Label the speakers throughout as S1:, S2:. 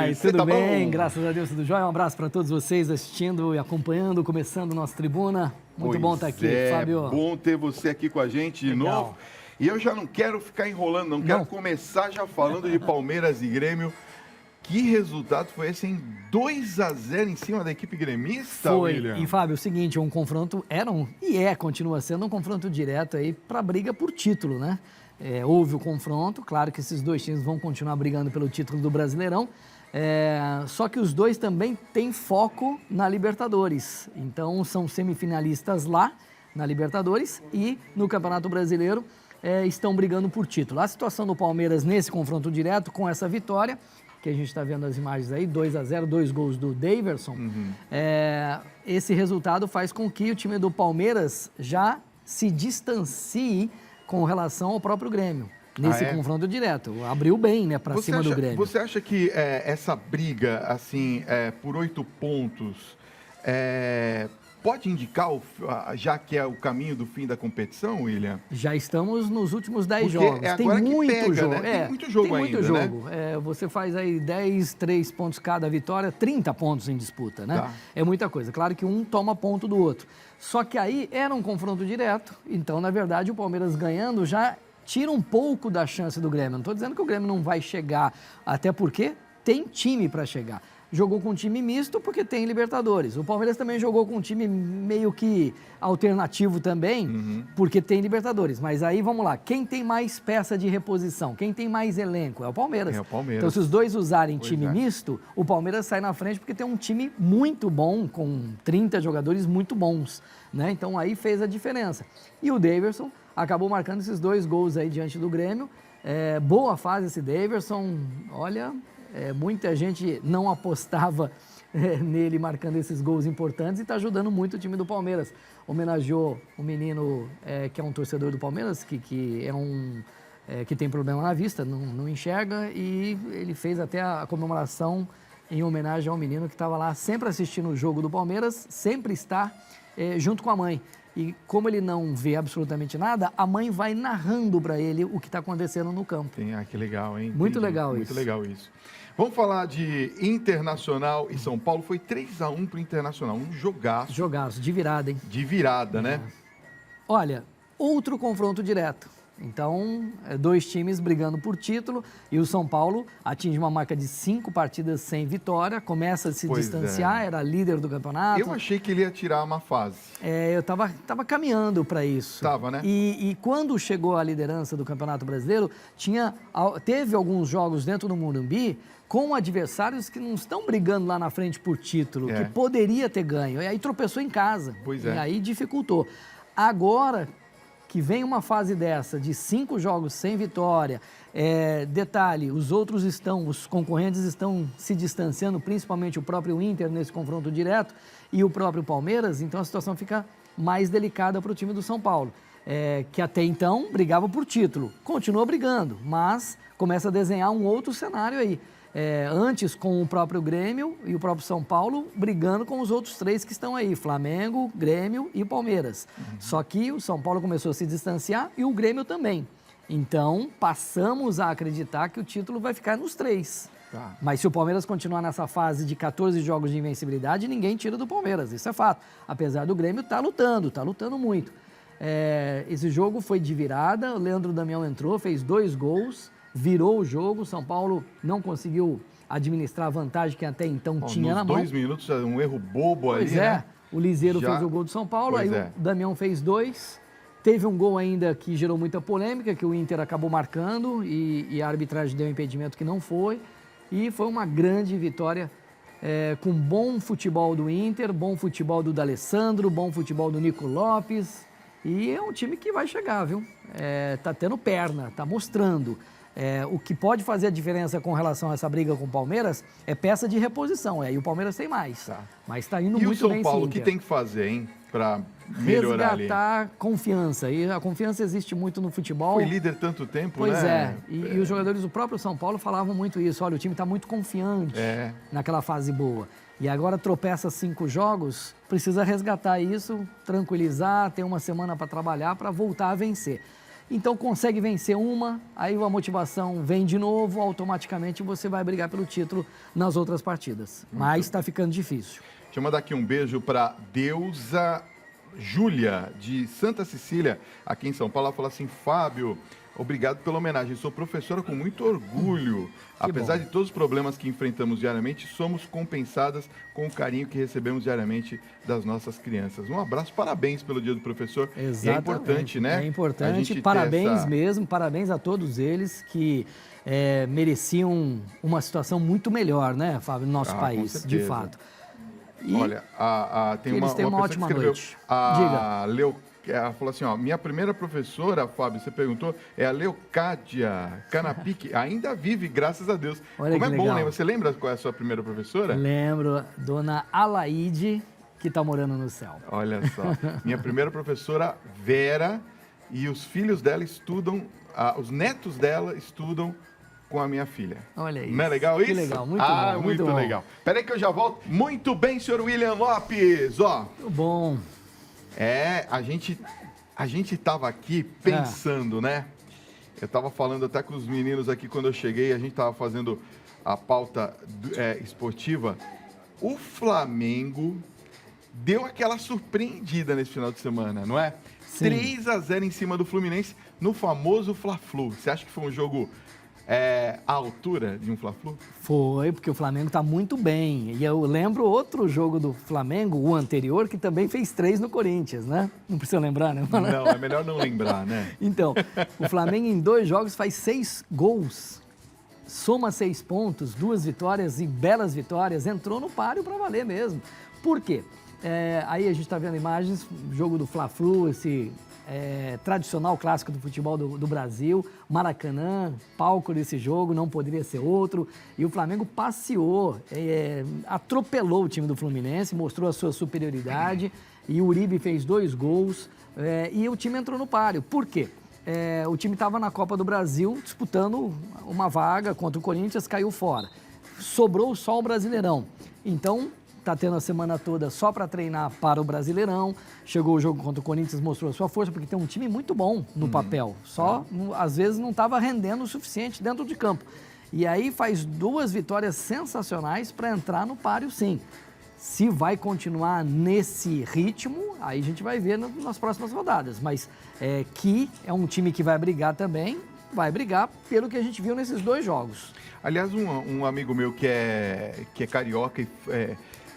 S1: Pai,
S2: Você
S1: tudo
S2: tá
S1: bem?
S2: bom?
S1: Graças a Deus, tudo jóia. Um abraço para todos vocês assistindo e acompanhando, começando nossa tribuna. Muito bom estar aqui, Fábio.
S2: É bom ter você aqui com a gente de
S1: Legal.
S2: novo. E eu já não quero ficar enrolando, não. Quero começar já falando de Palmeiras e Grêmio. Que resultado foi esse, hein? 2-0 em cima da equipe gremista,
S1: Foi.
S2: William?
S1: E, Fábio, é o seguinte, um confronto continua sendo um confronto direto aí para briga por título, né? Houve o confronto, claro que esses dois times vão continuar brigando pelo título do Brasileirão, só que os dois também têm foco na Libertadores. Então, são semifinalistas lá na Libertadores e no Campeonato Brasileiro estão brigando por título. A situação do Palmeiras nesse confronto direto, com essa vitória, que a gente está vendo as imagens aí, 2-0, 2 gols do Daverson, esse resultado faz com que o time do Palmeiras já se distancie com relação ao próprio Grêmio, nesse confronto direto. Abriu bem, né, para cima do Grêmio.
S2: Você acha que essa briga, assim, por 8 pontos, pode indicar, já que é o caminho do fim da competição, William?
S1: Já estamos nos últimos 10
S2: Porque
S1: jogos.
S2: é
S1: Tem
S2: agora que
S1: muito
S2: pega,
S1: jogo.
S2: né? Tem muito jogo ainda, né?
S1: Você faz aí 3 pontos cada vitória, 30 pontos em disputa, né?
S2: Tá.
S1: É muita coisa. Claro que um toma ponto do outro. Só que aí era um confronto direto, então, na verdade, o Palmeiras ganhando já tira um pouco da chance do Grêmio. Não estou dizendo que o Grêmio não vai chegar, até porque tem time para chegar. Jogou com um time misto porque tem Libertadores. O Palmeiras também jogou com um time meio que alternativo também, porque tem Libertadores. Mas aí, vamos lá, quem tem mais peça de reposição? Quem tem mais elenco? É o Palmeiras.
S2: É o Palmeiras.
S1: Então, se os dois usarem time misto, o Palmeiras sai na frente porque tem um time muito bom, com 30 jogadores muito bons, né? Então, aí fez a diferença. E o Daverson acabou marcando esses 2 gols aí diante do Grêmio. Boa fase esse Daverson, olha... muita gente não apostava nele marcando esses gols importantes e está ajudando muito o time do Palmeiras. Homenageou um menino que é um torcedor do Palmeiras, que tem problema na vista, não enxerga, e ele fez até a comemoração em homenagem ao menino que estava lá sempre assistindo o jogo do Palmeiras, sempre está junto com a mãe. E como ele não vê absolutamente nada, a mãe vai narrando para ele o que está acontecendo no campo.
S2: Que legal, hein?
S1: Muito legal isso.
S2: Muito legal isso. Vamos falar de Internacional e São Paulo. Foi 3-1 para o Internacional, um jogaço.
S1: Jogaço, de virada, hein?
S2: De virada, né?
S1: Olha, outro confronto direto. Então, 2 times brigando por título e o São Paulo atinge uma marca de 5 partidas sem vitória, começa a se distanciar, era líder do campeonato.
S2: Eu achei que ele ia tirar uma fase.
S1: Eu estava caminhando para isso.
S2: Tava, né?
S1: E quando chegou à liderança do Campeonato Brasileiro, teve alguns jogos dentro do Morumbi com adversários que não estão brigando lá na frente por título, que poderia ter ganho. E aí tropeçou em casa.
S2: Pois
S1: E aí dificultou. Agora que vem uma fase dessa, de 5 jogos sem vitória, detalhe, os concorrentes estão se distanciando, principalmente o próprio Inter nesse confronto direto e o próprio Palmeiras, então a situação fica mais delicada para o time do São Paulo, que até então brigava por título, continua brigando, mas começa a desenhar um outro cenário aí. Antes com o próprio Grêmio e o próprio São Paulo brigando com os outros 3 que estão aí, Flamengo, Grêmio e Palmeiras. Só que o São Paulo começou a se distanciar e o Grêmio também. Então, passamos a acreditar que o título vai ficar nos 3.
S2: Tá.
S1: Mas se o Palmeiras continuar nessa fase de 14 jogos de invencibilidade, ninguém tira do Palmeiras, isso é fato. Apesar do Grêmio tá lutando muito. Esse jogo foi de virada, o Leandro Damião entrou, fez 2 gols, virou o jogo, o São Paulo não conseguiu administrar a vantagem que até então tinha na mão.
S2: 2 minutos, um erro bobo ali,
S1: Pois é,
S2: né?
S1: o Liseiro fez o gol do São Paulo,
S2: Pois
S1: aí o Damião fez 2. Teve um gol ainda que gerou muita polêmica, que o Inter acabou marcando e a arbitragem deu um impedimento que não foi. E foi uma grande vitória com bom futebol do Inter, bom futebol do D'Alessandro, bom futebol do Nico Lopes. E é um time que vai chegar, viu? Tá tendo perna, tá mostrando. O que pode fazer a diferença com relação a essa briga com o Palmeiras é peça de reposição. E o Palmeiras tem mais.
S2: Tá.
S1: Mas está indo
S2: E
S1: muito bem.
S2: o São Paulo,
S1: sim,
S2: o que tem que fazer, hein? Para melhorar ali.
S1: Resgatar confiança. E a confiança existe muito no futebol.
S2: Foi líder tanto tempo,
S1: pois
S2: né?
S1: E os jogadores do próprio São Paulo falavam muito isso. Olha, o time está muito confiante naquela fase boa. E agora tropeça 5 jogos, precisa resgatar isso, tranquilizar, ter uma semana para trabalhar, para voltar a vencer. Então consegue vencer uma, aí a motivação vem de novo, automaticamente você vai brigar pelo título nas outras partidas. Mas está ficando difícil.
S2: Deixa eu mandar aqui um beijo para Deusa Júlia, de Santa Cecília, aqui em São Paulo. Ela fala assim: Fábio, obrigado pela homenagem. Sou professora com muito orgulho. Apesar de todos os problemas que enfrentamos diariamente, somos compensadas com o carinho que recebemos diariamente das nossas crianças. Um abraço, parabéns pelo Dia do Professor.
S1: Exatamente.
S2: E é importante, né?
S1: É importante, parabéns mesmo, parabéns a todos eles que mereciam uma situação muito melhor, né, Fábio, no nosso país, de fato. E
S2: olha, tem uma
S1: ótima noite.
S2: A ela falou assim, ó, minha primeira professora, Fábio, você perguntou, é a Leocádia Canapique, ainda vive, graças a Deus.
S1: Olha
S2: como é
S1: legal.
S2: bom, né? Você lembra qual é a sua primeira professora?
S1: Lembro, dona Alaide, que está morando no céu.
S2: Olha só, minha primeira professora, Vera, e os filhos dela estudam, os netos dela estudam com a minha filha.
S1: Olha isso.
S2: Não é legal isso?
S1: Que legal, muito bom.
S2: Muito legal. Peraí que eu já volto. Muito bem, senhor William Lopes, ó.
S1: Muito bom.
S2: A gente tava aqui pensando, né? Eu tava falando até com os meninos aqui quando eu cheguei, a gente tava fazendo a pauta esportiva. O Flamengo deu aquela surpreendida nesse final de semana, não é?
S1: Sim.
S2: 3-0 em cima do Fluminense no famoso Fla-Flu. Você acha que foi um jogo à altura de um Fla-Flu?
S1: Foi, porque o Flamengo está muito bem. E eu lembro outro jogo do Flamengo, o anterior, que também fez 3 no Corinthians, né? Não precisa lembrar, né?
S2: Não, é melhor não lembrar, né?
S1: Então, o Flamengo em 2 jogos faz 6 gols, soma 6 pontos, 2 vitórias e belas vitórias, entrou no páreo para valer mesmo. Por quê? Aí a gente está vendo imagens, jogo do Fla-Flu, esse tradicional clássico do futebol do Brasil, Maracanã, palco desse jogo, não poderia ser outro, e o Flamengo passeou, atropelou o time do Fluminense, mostrou a sua superioridade, e o Uribe fez 2 gols, e o time entrou no páreo. Por quê? O time estava na Copa do Brasil, disputando uma vaga contra o Corinthians, caiu fora. Sobrou só o Brasileirão. Então, está tendo a semana toda só para treinar para o Brasileirão. Chegou o jogo contra o Corinthians, mostrou a sua força, porque tem um time muito bom no papel. Só, às vezes, não estava rendendo o suficiente dentro de campo. E aí faz 2 vitórias sensacionais para entrar no páreo, sim. Se vai continuar nesse ritmo, aí a gente vai ver nas próximas rodadas. Mas que é um time que vai brigar também, vai brigar pelo que a gente viu nesses 2 jogos.
S2: Aliás, um amigo meu que é carioca e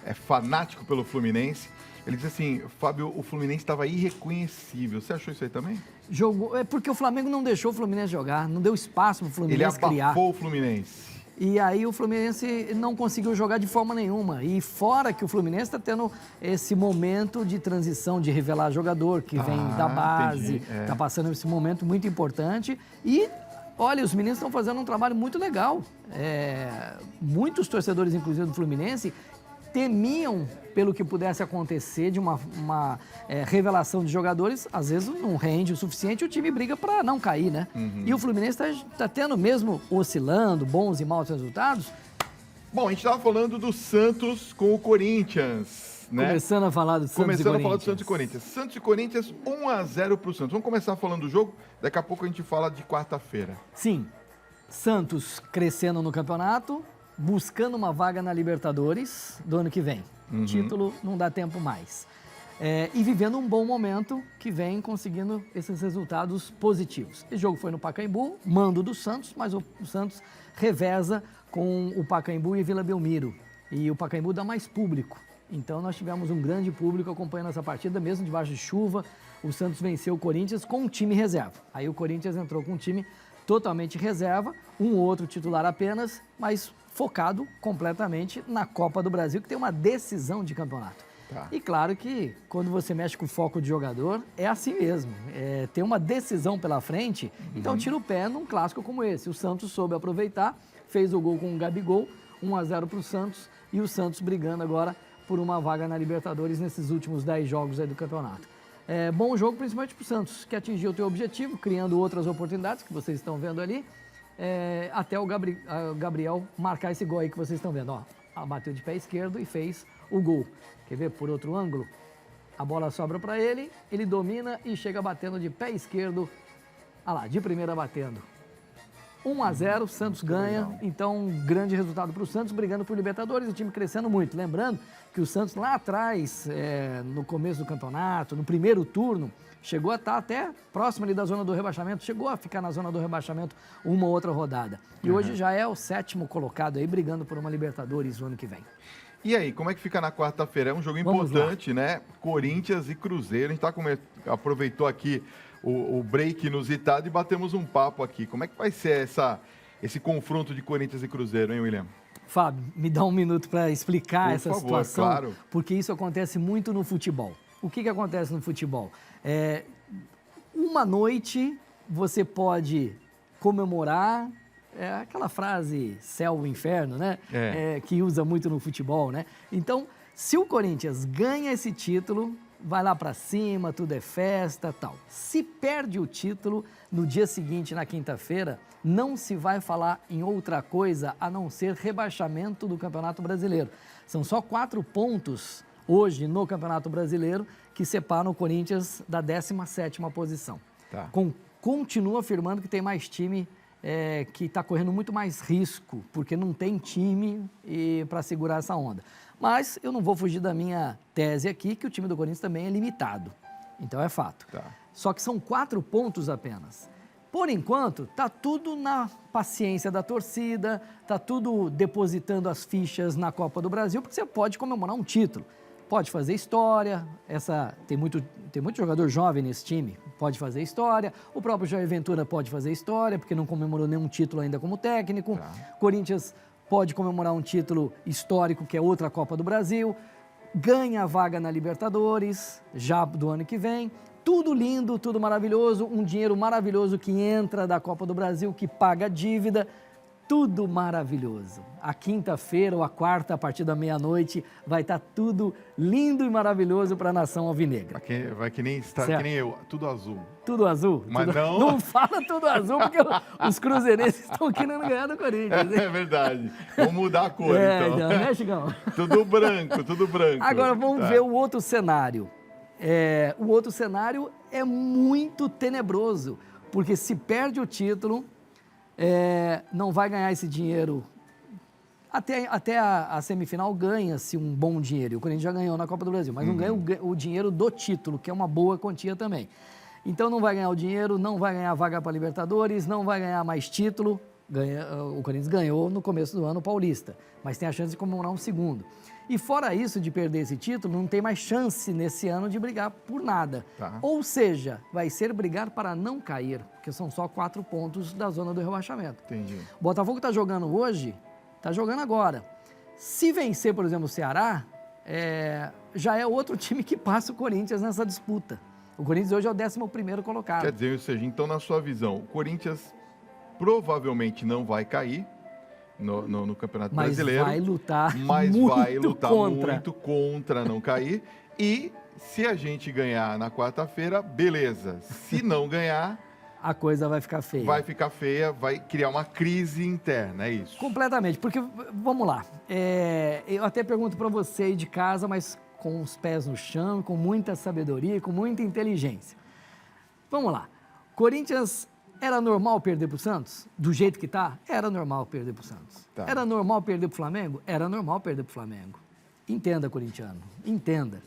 S2: é fanático pelo Fluminense, ele disse assim, Fábio, o Fluminense estava irreconhecível. Você achou isso aí também?
S1: Jogou, porque o Flamengo não deixou o Fluminense jogar, não deu espaço para o Fluminense criar.
S2: Ele abafou o Fluminense.
S1: E aí o Fluminense não conseguiu jogar de forma nenhuma. E fora que o Fluminense está tendo esse momento de transição, de revelar jogador, que vem da base, está passando esse momento muito importante. E, olha, os meninos estão fazendo um trabalho muito legal. Muitos torcedores, inclusive do Fluminense, temiam pelo que pudesse acontecer de uma revelação de jogadores, às vezes não rende o suficiente e o time briga para não cair, né? E o Fluminense está tendo, mesmo oscilando, bons e maus resultados.
S2: Bom, a gente estava falando do Santos com o Corinthians, né?
S1: Começando a falar do Santos e Corinthians.
S2: Começando a falar do Santos e Corinthians. Santos e Corinthians 1-0 para o Santos. Vamos começar falando do jogo, daqui a pouco a gente fala de quarta-feira.
S1: Sim, Santos crescendo no campeonato, buscando uma vaga na Libertadores do ano que vem. Título não dá tempo mais. E vivendo um bom momento que vem conseguindo esses resultados positivos. Esse jogo foi no Pacaembu, mando do Santos, mas o Santos reveza com o Pacaembu e Vila Belmiro. E o Pacaembu dá mais público. Então nós tivemos um grande público acompanhando essa partida, mesmo debaixo de chuva. O Santos venceu o Corinthians com um time reserva. Aí o Corinthians entrou com um time totalmente reserva, um outro titular apenas, mas focado completamente na Copa do Brasil, que tem uma decisão de campeonato. Tá. E claro que quando você mexe com o foco de jogador, é assim mesmo. Tem uma decisão pela frente, então tira o pé num clássico como esse. O Santos soube aproveitar, fez o gol com o Gabigol, 1-0 para o Santos, e o Santos brigando agora por uma vaga na Libertadores nesses últimos 10 jogos aí do campeonato. Bom jogo, principalmente para o Santos, que atingiu o teu objetivo, criando outras oportunidades, que vocês estão vendo ali, até o Gabriel marcar esse gol aí que vocês estão vendo. Ó, bateu de pé esquerdo e fez o gol. Quer ver por outro ângulo? A bola sobra para ele, ele domina e chega batendo de pé esquerdo Olha lá, de primeira batendo. 1-0, o Santos ganha, então grande resultado para o Santos, brigando por Libertadores, o time crescendo muito. Lembrando que o Santos lá atrás, no começo do campeonato, no primeiro turno, chegou a estar até próximo ali da zona do rebaixamento, chegou a ficar na zona do rebaixamento uma ou outra rodada. E hoje já é o 7º colocado aí, brigando por uma Libertadores no ano que vem.
S2: E aí, como é que fica na quarta-feira? É um jogo importante, né? Corinthians e Cruzeiro. A gente aproveitou aqui o break inusitado e batemos um papo aqui. Como é que vai ser esse confronto de Corinthians e Cruzeiro, hein, William?
S1: Fábio, me dá um minuto para explicar essa situação,
S2: claro.
S1: Porque isso acontece muito no futebol. O que acontece no futebol? Uma noite você pode comemorar, aquela frase céu ou inferno, né? Que usa muito no futebol, né? Então, se o Corinthians ganha esse título, vai lá para cima, tudo é festa, tal. Se perde o título, no dia seguinte, na quinta-feira, não se vai falar em outra coisa a não ser rebaixamento do Campeonato Brasileiro. São só 4 pontos hoje no Campeonato Brasileiro que separam o Corinthians da 17ª posição.
S2: Tá.
S1: Continuo afirmando que tem mais time que está correndo muito mais risco, porque não tem time para segurar essa onda. Mas eu não vou fugir da minha tese aqui, que o time do Corinthians também é limitado. Então é fato.
S2: Tá.
S1: Só que são 4 pontos apenas. Por enquanto, está tudo na paciência da torcida, está tudo depositando as fichas na Copa do Brasil, porque você pode comemorar um título. Pode fazer história, tem muito jogador jovem nesse time, pode fazer história. O próprio Jair Ventura pode fazer história, porque não comemorou nenhum título ainda como técnico.
S2: Tá.
S1: Corinthians pode comemorar um título histórico, que é outra Copa do Brasil. Ganha a vaga na Libertadores, já do ano que vem. Tudo lindo, tudo maravilhoso, um dinheiro maravilhoso que entra da Copa do Brasil, que paga a dívida. Tudo maravilhoso. A quinta-feira ou a quarta, a partir da meia-noite, vai estar tudo lindo e maravilhoso para a nação alvinegra.
S2: Vai que nem eu, tudo azul.
S1: Tudo azul?
S2: Mas não...
S1: Não fala tudo azul, porque os cruzeirenses estão querendo ganhar do Corinthians.
S2: É verdade. Vamos mudar a cor, então.
S1: Não, né, Chigão?
S2: Tudo branco, tudo branco.
S1: Agora vamos ver o outro cenário. O outro cenário é muito tenebroso, porque se perde o título... não vai ganhar esse dinheiro. Até a semifinal ganha-se um bom dinheiro. E o Corinthians já ganhou na Copa do Brasil, mas não ganha o dinheiro do título, que é uma boa quantia também. Então não vai ganhar o dinheiro, não vai ganhar vaga para Libertadores, não vai ganhar mais título. O Corinthians ganhou no começo do ano o Paulista, mas tem a chance de comemorar um segundo. E fora isso, de perder esse título, não tem mais chance nesse ano de brigar por nada.
S2: Tá.
S1: Ou seja, vai ser brigar para não cair, porque são só 4 pontos da zona do rebaixamento.
S2: Entendi.
S1: O Botafogo está jogando hoje, está jogando agora. Se vencer, por exemplo, o Ceará, já é outro time que passa o Corinthians nessa disputa. O Corinthians hoje é o 11º colocado.
S2: Quer dizer, ou seja, então na sua visão, o Corinthians provavelmente não vai cair no Campeonato Brasileiro.
S1: Mas
S2: vai lutar muito contra não cair. E se a gente ganhar na quarta-feira, beleza. Se não ganhar...
S1: a coisa vai ficar feia.
S2: Vai ficar feia, vai criar uma crise interna, é isso?
S1: Completamente, porque, vamos lá, eu até pergunto para você aí de casa, mas com os pés no chão, com muita sabedoria, com muita inteligência. Vamos lá, Corinthians... Era normal perder para o Santos? Do jeito que está? Era normal perder para o Santos.
S2: Tá.
S1: Era normal perder para o Flamengo? Era normal perder para o Flamengo. Entenda, corintiano. Entenda.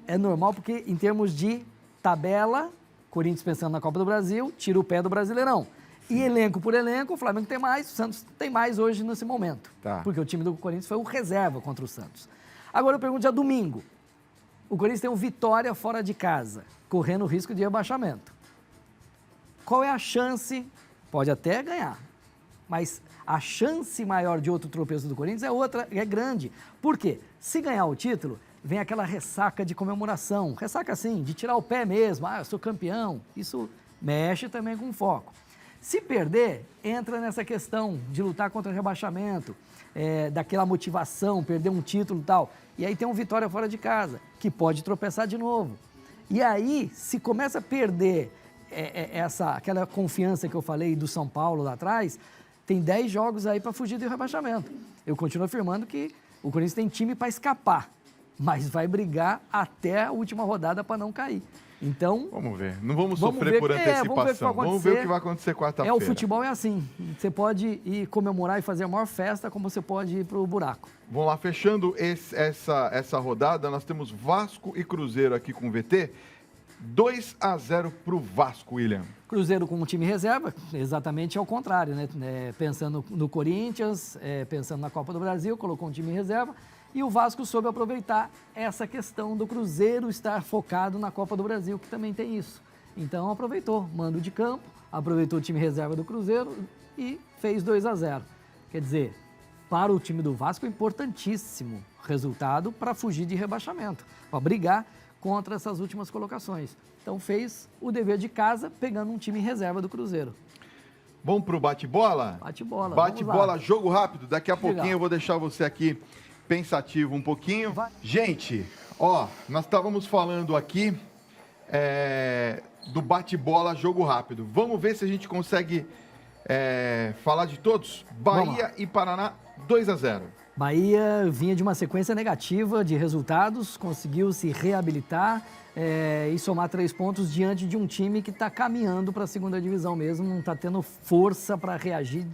S1: É normal porque, em termos de tabela, Corinthians pensando na Copa do Brasil, tira o pé do Brasileirão. E elenco por elenco, o Flamengo tem mais, o Santos tem mais hoje nesse momento.
S2: Tá.
S1: Porque o time do Corinthians foi o reserva contra o Santos. Agora eu pergunto já domingo. O Corinthians tem um Vitória fora de casa, correndo risco de rebaixamento. Qual é a chance? Pode até ganhar, mas a chance maior de outro tropeço do Corinthians é grande. Por quê? Se ganhar o título, vem aquela ressaca de comemoração. Ressaca assim, de tirar o pé mesmo. Eu sou campeão. Isso mexe também com o foco. Se perder, entra nessa questão de lutar contra o rebaixamento, daquela motivação, perder um título e tal. E aí tem um Vitória fora de casa, que pode tropeçar de novo. E aí, se começa a perder... aquela confiança que eu falei do São Paulo lá atrás, tem 10 jogos aí para fugir do rebaixamento. Eu continuo afirmando que o Corinthians tem time para escapar, mas vai brigar até a última rodada para não cair. Então,
S2: Vamos ver. Não vamos
S1: Vamos
S2: sofrer
S1: ver
S2: por
S1: que- é,
S2: antecipação.
S1: vamos ver o que vai
S2: Vamos ver o que
S1: acontecer.
S2: vai acontecer quarta-feira.
S1: o futebol é assim. Você pode ir comemorar e fazer a maior festa, como você pode ir pro buraco.
S2: Vamos lá, fechando essa rodada, nós temos Vasco e Cruzeiro aqui com o VT. 2-0 pro Vasco, William.
S1: Cruzeiro com um time reserva, exatamente ao contrário, né? Pensando no Corinthians, pensando na Copa do Brasil, colocou um time reserva. E o Vasco soube aproveitar essa questão do Cruzeiro estar focado na Copa do Brasil, que também tem isso. Então aproveitou, mando de campo, aproveitou o time reserva do Cruzeiro e fez 2-0. Quer dizer, para o time do Vasco, importantíssimo resultado para fugir de rebaixamento, para brigar contra essas últimas colocações. Então fez o dever de casa, pegando um time reserva do Cruzeiro.
S2: Vamos pro bate-bola?
S1: Bate-bola,
S2: Bate-bola, jogo rápido. Daqui a pouquinho
S1: Legal.
S2: eu vou deixar você aqui pensativo um pouquinho.
S1: Vai.
S2: Gente, ó, nós estávamos falando aqui do bate-bola, jogo rápido. Vamos ver se a gente consegue falar de todos? Bahia e Paraná, 2-0.
S1: Bahia vinha de uma sequência negativa de resultados, conseguiu se reabilitar e somar 3 pontos diante de um time que está caminhando para a segunda divisão mesmo, não está tendo força para reagir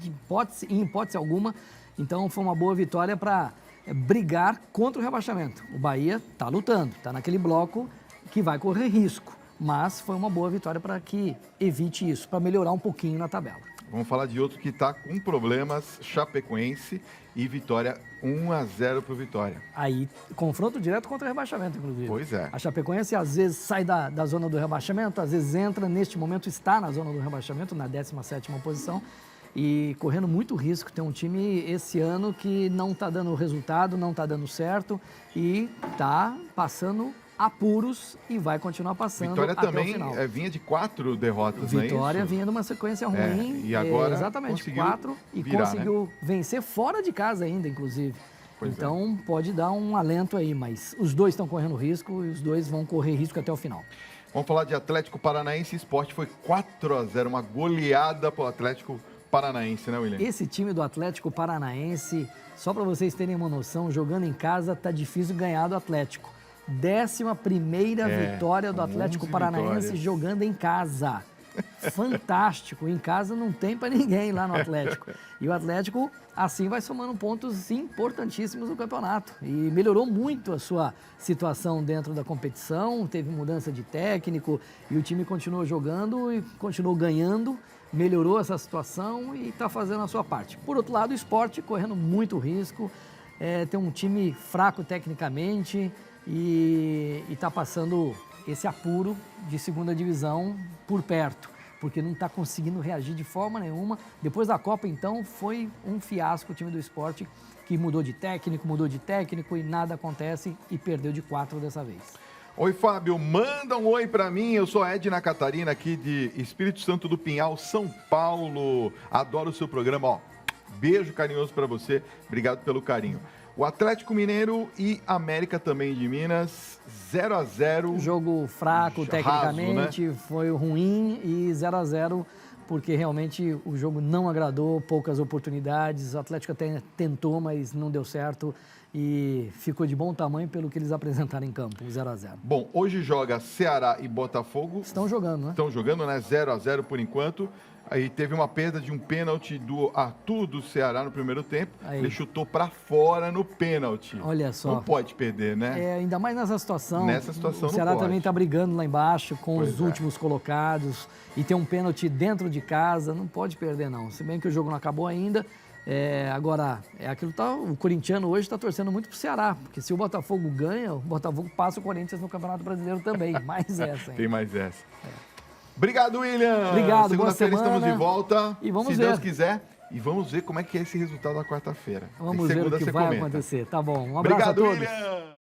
S1: em hipótese alguma. Então foi uma boa vitória para brigar contra o rebaixamento. O Bahia está lutando, está naquele bloco que vai correr risco, mas foi uma boa vitória para que evite isso, para melhorar um pouquinho na tabela.
S2: Vamos falar de outro que está com problemas, Chapecoense e Vitória, 1-0 pro Vitória.
S1: Aí, confronto direto contra o rebaixamento, inclusive.
S2: Pois é.
S1: A Chapecoense às vezes sai da zona do rebaixamento, às vezes entra, neste momento está na zona do rebaixamento, na 17ª posição, e correndo muito risco. Tem um time esse ano que não está dando resultado, não está dando certo e está passando apuros e vai continuar passando
S2: Vitória
S1: até
S2: também
S1: o final.
S2: Vinha de 4 derrotas, não é
S1: Vitória
S2: isso?
S1: vinha de uma sequência ruim,
S2: e agora
S1: exatamente,
S2: conseguiu
S1: 4, e
S2: virar,
S1: conseguiu vencer fora de casa ainda, inclusive.
S2: Pois
S1: Então pode dar um alento aí, mas os dois estão correndo risco e os dois vão correr risco até o final.
S2: Vamos falar de Atlético Paranaense e Sport, foi 4-0, uma goleada pro Atlético Paranaense, né, William?
S1: Esse time do Atlético Paranaense, só para vocês terem uma noção, jogando em casa tá difícil ganhar do Atlético. 11ª vitória do Atlético
S2: 11
S1: Paranaense
S2: vitórias.
S1: jogando em casa. Fantástico, em casa não tem para ninguém lá no Atlético. E o Atlético assim vai somando pontos importantíssimos no campeonato e melhorou muito a sua situação dentro da competição, teve mudança de técnico e o time continuou jogando e continuou ganhando, melhorou essa situação e está fazendo a sua parte. Por outro lado, o Sport correndo muito risco, tem um time fraco tecnicamente e está passando esse apuro de segunda divisão por perto, porque não está conseguindo reagir de forma nenhuma. Depois da Copa, então, foi um fiasco o time do Sport, que mudou de técnico e nada acontece e perdeu de 4 dessa vez.
S2: Oi, Fábio, manda um oi pra mim. Eu sou a Edna Catarina, aqui de Espírito Santo do Pinhal, São Paulo. Adoro o seu programa, ó. Beijo carinhoso pra você. Obrigado pelo carinho. O Atlético Mineiro e América também de Minas, 0-0.
S1: Jogo fraco
S2: Raso,
S1: tecnicamente,
S2: né?
S1: foi ruim e 0-0 porque realmente o jogo não agradou, poucas oportunidades. O Atlético até tentou, mas não deu certo e ficou de bom tamanho pelo que eles apresentaram em campo, 0-0.
S2: Bom, hoje joga Ceará e Botafogo.
S1: Estão jogando, né?
S2: Estão jogando, né? 0-0 por enquanto. Aí teve uma perda de um pênalti do Arthur do Ceará no primeiro tempo.
S1: Aí.
S2: Ele chutou pra fora no pênalti.
S1: Olha só.
S2: Não pode perder, né?
S1: Ainda mais nessa situação.
S2: Nessa situação
S1: o
S2: não
S1: Ceará
S2: pode.
S1: também está brigando lá embaixo com
S2: Pois
S1: os
S2: é.
S1: últimos colocados e tem um pênalti dentro de casa, não pode perder não. Se bem que o jogo não acabou ainda. Agora, o corintiano hoje está torcendo muito pro Ceará, porque se o Botafogo ganha, o Botafogo passa o Corinthians no Campeonato Brasileiro também. Mais essa, hein?
S2: Tem mais essa. Obrigado, William.
S1: Obrigado, boa
S2: Segunda-feira
S1: semana.
S2: estamos de volta.
S1: E vamos
S2: se
S1: ver.
S2: Deus quiser. E vamos ver como é que é esse resultado da quarta-feira.
S1: Vamos
S2: Em
S1: ver
S2: segunda
S1: o que
S2: você
S1: vai
S2: comenta.
S1: acontecer. Tá bom. Um abraço
S2: Obrigado,
S1: a todos.
S2: William.